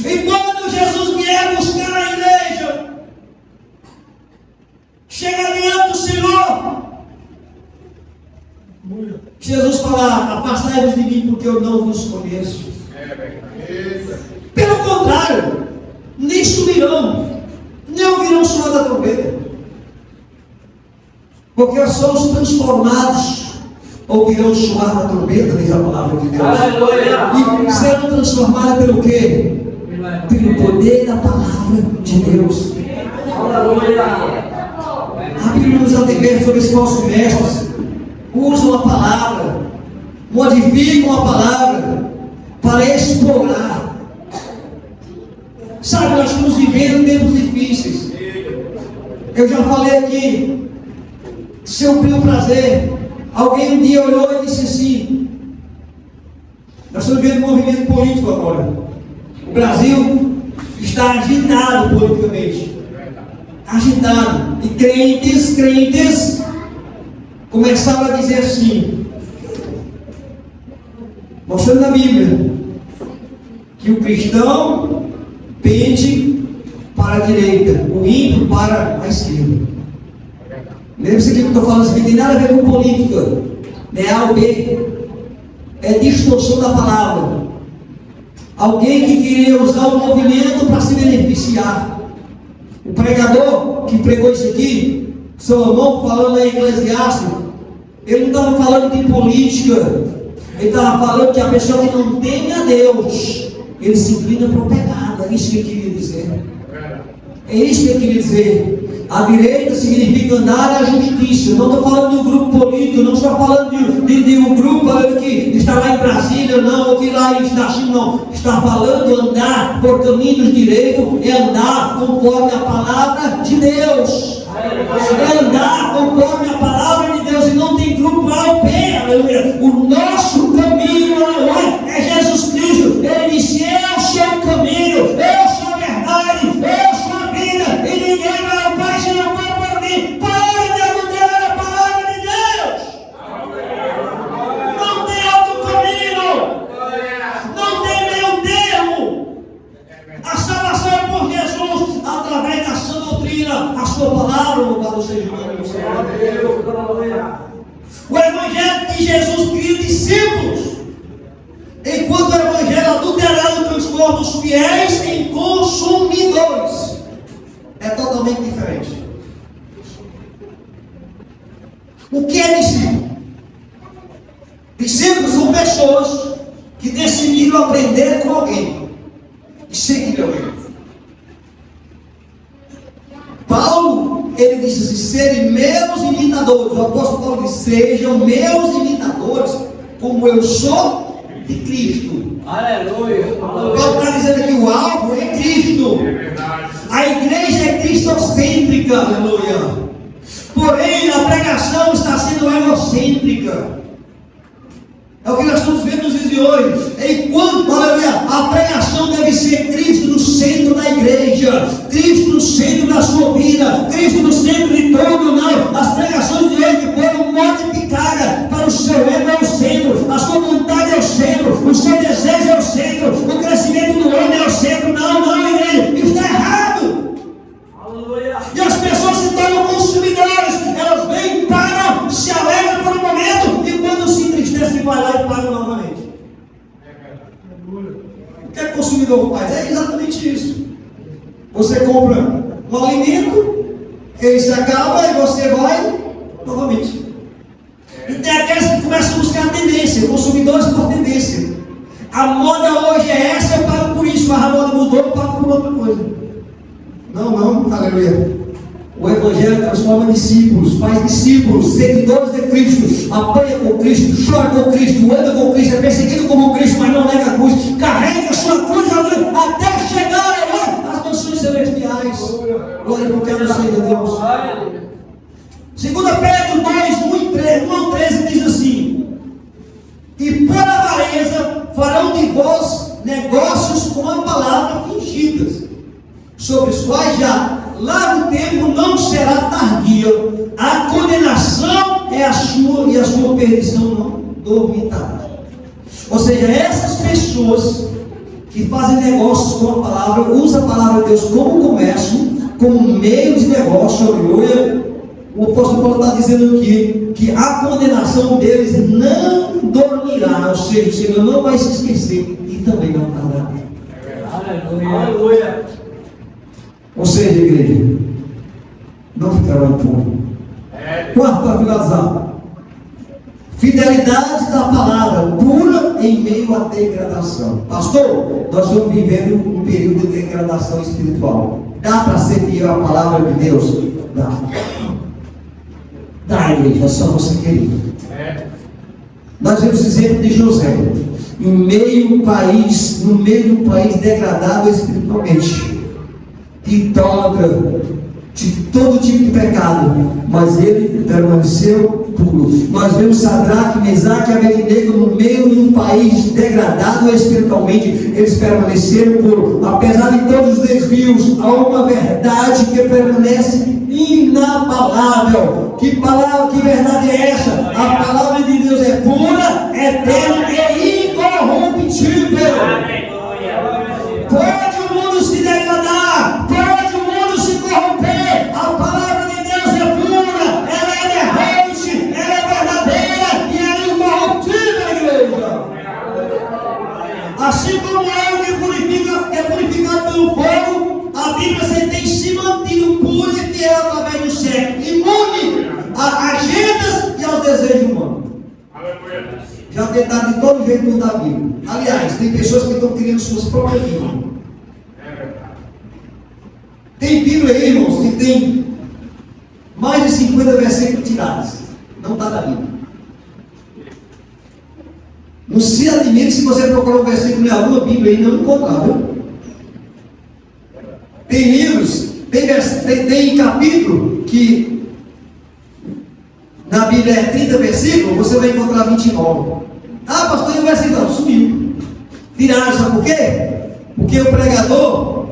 E quando Jesus vier buscar a igreja, chega diante do Senhor, Jesus fala: afastai-vos de mim, porque eu não vos conheço. Pelo contrário, nem subirão, nem ouvirão o som da trombeta, porque somos transformados, ouvirão soar da trombeta, diz a palavra de Deus. Aleluia. E serão transformados pelo quê? Pelo poder da palavra de Deus. Aleluia. A Bíblia nos adverte sobre esses falsos mestres. Usam a palavra, modificam a palavra para explorar. Sabe, nós estamos vivendo tempos difíceis. Eu já falei aqui. Se eu tenho prazer, alguém um dia olhou e disse assim: nós estamos vivendo um movimento político agora. O Brasil está agitado politicamente. Agitado. E crentes começaram a dizer assim, mostrando na Bíblia, que o cristão pende para a direita, o ímpio para a esquerda. Lembre-se que eu estou falando assim, não tem nada a ver com política, é A ou B, é distorção da palavra. Alguém que queria usar o movimento para se beneficiar. O pregador que pregou isso aqui, Salomão, falando em Eclesiastes, ele não estava falando de política, ele estava falando que a pessoa que não tem a Deus, ele se inclina para o pecado. É isso que ele queria dizer. É isso que ele queria dizer. A direita significa andar na justiça. Não estou falando de um grupo político, não estou falando de um grupo que está lá em Brasília, não, ou que lá está assim, não. Está falando de andar por caminhos direitos, é andar conforme a palavra de Deus. É andar conforme a palavra de Deus. E não tem grupo A ou B, aleluia. O nosso caminho, aleluia, é Jesus Cristo. Ele disse: eu sou o caminho, eu sou a verdade, eu sou a vida, e ninguém vai ao Pai se não for por mim. Para de adulterar a palavra de Deus. Não tem outro caminho, não tem meio termo. A salvação é por Jesus, através da sua doutrina, a sua palavra, louvado seja o Senhor. O Evangelho de Jesus cria discípulos, enquanto o Evangelho adulterado transforma os fiéis em consumidores. É totalmente diferente. O que é discípulo? pessoas que decidiram aprender com alguém e seguir alguém. Paulo, ele disse assim: serem meus imitadores. O apóstolo Paulo disse: sejam meus imitadores, como eu sou de Cristo. Aleluia. Paulo está dizendo que o alvo é Cristo. A igreja é cristocêntrica, aleluia. Porém, a pregação está sendo egocêntrica. É o que nós estamos vendo nos dias de hoje. Enquanto, aleluia, a pregação deve ser Cristo no centro da igreja, Cristo no centro da sua vida, Cristo no centro de tudo. Não, as pregações de hoje foram modificadas para o seu ego é o centro, a sua vontade é o centro, o seu desejo é o centro, o crescimento do homem é o centro. Não, igreja, isso está errado. Aleluia. E as pessoas se tornam consumidores, elas vêm, param, se alegram por um momento, e quando se entristecem, vai lá e pagam novamente. O que o consumidor faz? É exatamente isso. Você compra um alimento, ele se acaba e você vai novamente. E tem aqueles que começam a buscar a tendência, consumidores por tendência. A moda hoje é essa, eu pago por isso, mas a moda mudou, eu pago por outra coisa. Não, aleluia. O Evangelho transforma discípulos, faz discípulos, seguidores de Cristo, apanha com Cristo, chora com Cristo, anda com Cristo, é perseguido como Cristo, mas não nega a cruz, carrega a sua cruz, aleluia, até chegar, aleluia, às nações celestiais. Glória ao quero ser de Deus. 2 Pedro 2, 1 ao 13 diz assim: e por avareza farão de vós negócios com a palavra fingidas, sobre os quais já largo tempo não será tardia. A condenação é a sua e a sua perdição não dormitará. Ou seja, essas pessoas que fazem negócios com a palavra, usam a palavra de Deus como comércio, como meio de negócio, aleluia. O apóstolo Paulo está dizendo aqui que a condenação deles não dormirá, ou seja, o Senhor não vai se esquecer e também não tardará. Aleluia. Ou seja, igreja, não ficará impuro. Quarto, para finalizar: fidelidade da palavra pura em meio à degradação. Pastor, nós estamos vivendo um período de degradação espiritual. Dá para ser fiel à palavra de Deus? Dá. Dá, igreja, é só você querer. Nós vemos o exemplo de José, no meio de um país degradado espiritualmente, idólatra, de todo tipo de pecado, mas ele permaneceu puro. Nós vemos Sadraque, Mesaque e Abednego no meio de um país degradado espiritualmente, eles permaneceram puros. Apesar de todos os desvios, há uma verdade que permanece inabalável. Que palavra, que verdade é essa? A palavra de Deus é pura, eterna e incorruptível. Pode o mundo se degradar, pode o mundo se corromper, a palavra de Deus é pura, ela é inerrante, ela é verdadeira e ela é incorruptível, igreja. Assim como é o que é purificado pelo fogo, a Bíblia você tem se mantido pura e fiel através do século, imune a agendas e aos desejos humanos. Já tentaram de todo jeito mudar a Bíblia. Aliás, tem pessoas que estão criando suas próprias Bíblias. Tem Bíblia aí, irmãos, que tem mais de 50 versículos tirados. Não está na Bíblia. Não se admire se você procurar um versículo em alguma Bíblia aí, não encontrar, viu? Tem livros, tem capítulo que na Bíblia é 30 versículos, você vai encontrar 29. Ah, pastor, e o versículo não, sumiu. Tiraram, sabe por quê? Porque o pregador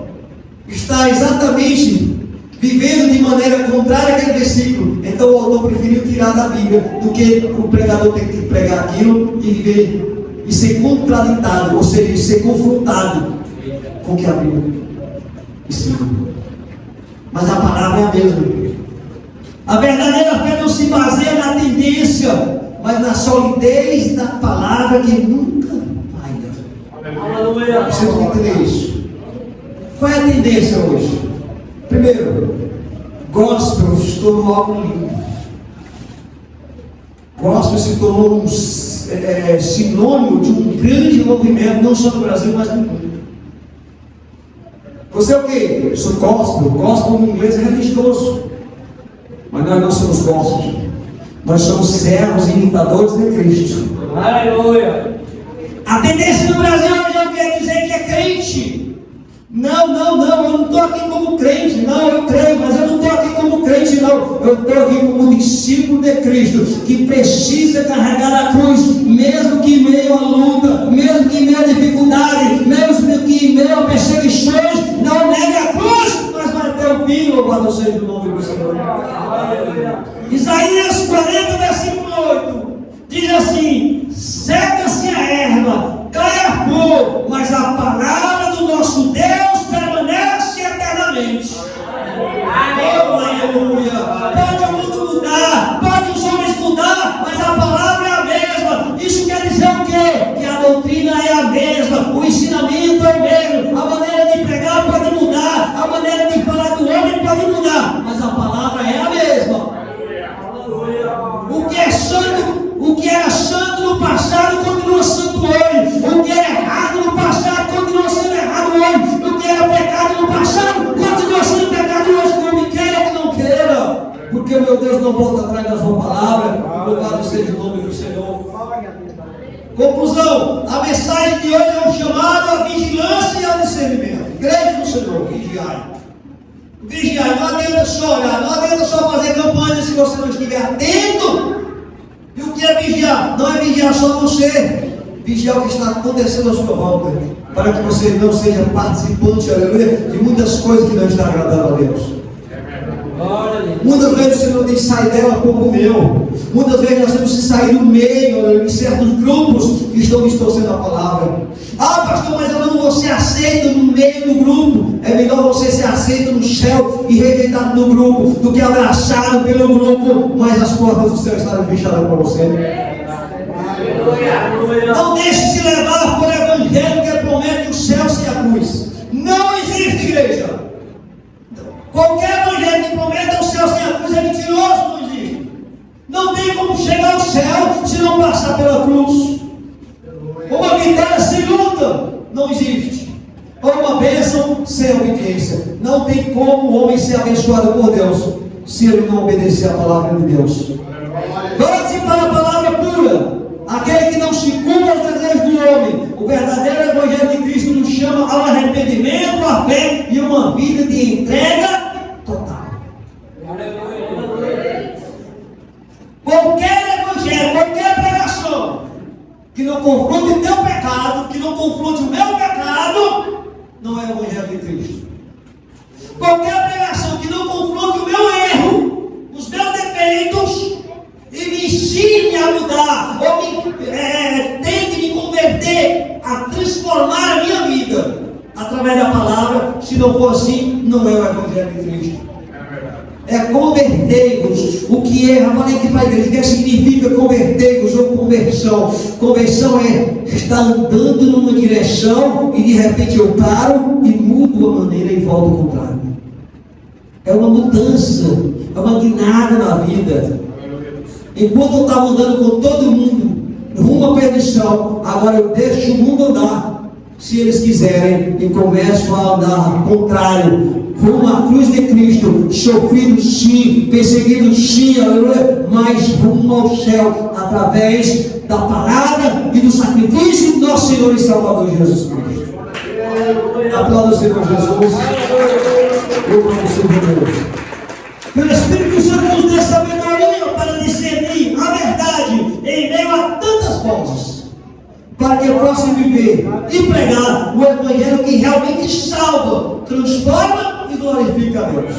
está exatamente vivendo de maneira contrária àquele versículo. Então o autor preferiu tirar da Bíblia do que o pregador ter que pregar aquilo e viver e ser contraditado, ou seja, ser confrontado com o que a Bíblia ensina. Mas a palavra é a mesma. A verdadeira fé não se baseia na tendência, mas na solidez da palavra que nunca falha. Aleluia. Você tem que entender isso. Qual é a tendência hoje? Primeiro, gospel se tornou algo lindo. Gospel se tornou sinônimo de um grande movimento, não só no Brasil, mas no mundo. Você é o quê? Eu sou gospel. Gospel em inglês é religioso. Mas nós não somos gospel. Nós somos servos e imitadores de Cristo. Aleluia. A tendência no Brasil hoje não quer dizer que é crente. Não, eu não estou aqui como crente, não, eu creio, mas eu não estou aqui como crente, não. Eu estou aqui como discípulo de Cristo, que precisa carregar a cruz, mesmo que em meio à luta, mesmo que em meio à dificuldade, mesmo que em meio a perseguições, não negue a cruz, mas vai ter o fim, louvado seja o nome do Senhor. Isaías 40, versículo 8, diz assim: seca-se a erva, cai a flor, mas a palavra do nosso Deus permanece eternamente. Aleluia! Pode o mundo mudar, pode os homens mudar, mas a palavra é a mesma. Isso quer dizer o quê? Que a doutrina é a mesma, o ensinamento é o mesmo, a maneira de pregar pode mudar, a maneira de falar do homem pode mudar, mas a palavra é a mesma. O que era santo no passado continua santo hoje. O que era errado no passado continua sendo errado hoje. O que era pecado no passado continua sendo pecado hoje. Que o homem queira ou que não queira. Porque meu Deus não volta atrás da sua palavra. Louvado seja o nome do Senhor. Conclusão: a mensagem de hoje é um chamado à vigilância e ao discernimento. Igreja do Senhor, vigiai. Vigiai, não adianta só olhar, não adianta só fazer campanha se você não estiver atento. E o que é vigiar? Não é vigiar só você, vigiar o que está acontecendo à sua volta, para que você não seja participante, aleluia, de muitas coisas que não estão agradando a Deus. Muitas vezes você não tem que sair dela como meu. Muitas vezes nós temos que sair do meio de certos grupos que estão distorcendo a palavra. Ah, pastor, mas eu não vou ser aceito no meio do grupo. É melhor você ser aceito no céu e rejeitado no grupo do que abraçado pelo grupo, mas as portas do céu estarão fechadas para você. Não deixe se levar por evangelho que promete o céu sem a cruz. Não existe, igreja. Qualquer evangelho que prometa o céu sem a cruz é mentiroso, não existe. Não tem como chegar ao céu se não passar pela cruz. Uma vitória sem luta não existe. Ou uma bênção sem obediência. Não tem como o homem ser abençoado por Deus se ele não obedecer a palavra de Deus. Volte para a palavra pura. Aquele que não se cumpre aos desejos do homem. O verdadeiro evangelho de Cristo nos chama ao arrependimento, à fé e uma vida de entrega total. Qualquer evangelho, qualquer pregação que não confronte o teu pecado, que não confronte o meu pecado, não é o evangelho de Cristo. Qualquer pregação que não confronte o meu erro, os meus defeitos, e me ensine a mudar, ou tente me converter, a transformar a minha vida através da palavra, se não for assim, não é o evangelho de Cristo. É convertei-vos. O que é, eu falei aqui para a igreja, o que significa convertei-vos ou conversão? Conversão é estar andando numa direção e de repente eu paro e mudo a maneira e volto ao contrário. É uma mudança, é uma guinada na vida. Enquanto eu estava andando com todo mundo rumo à perdição, agora eu deixo o mundo andar, se eles quiserem, e começo a andar ao contrário, rumo à cruz de Cristo, sofrido sim, perseguido sim, aleluia, mas rumo ao céu, através da palavra e do sacrifício do nosso Senhor e Salvador Jesus Cristo. Aplauda o Senhor Jesus. Louvado seja Deus. Pelo Espírito Santo nos dê sabedoria para discernir a verdade em meio a tantas vozes, para que eu possa viver e pregar o evangelho que realmente salva, transforma e glorifica a Deus.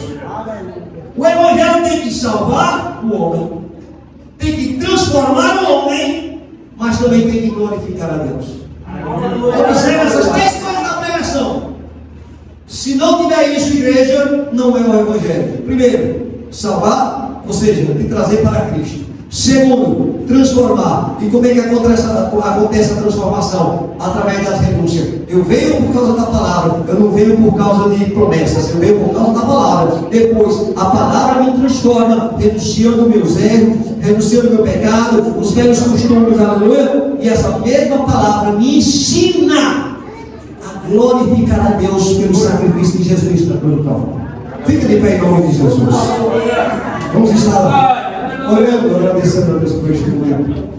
O evangelho tem que salvar o homem, tem que transformar o homem, mas também tem que glorificar a Deus. Observe essas três coisas da pregação. Se não tiver isso, igreja, não é o evangelho. Primeiro, salvar, ou seja, te trazer para Cristo. Segundo, transformar. E como é que acontece a transformação? Através das renúncias. Eu venho por causa da palavra, eu não venho por causa de promessas, eu venho por causa da palavra. Depois, a palavra me transforma, renunciando meus erros, renunciando meu pecado, os velhos costumes, aleluia. E essa mesma palavra me ensina a glorificar a Deus pelo sacrifício de Jesus na cruz do Calvário. Fica de pé em nome de Jesus. Vamos estar orando, agradecendo a Deus por este momento.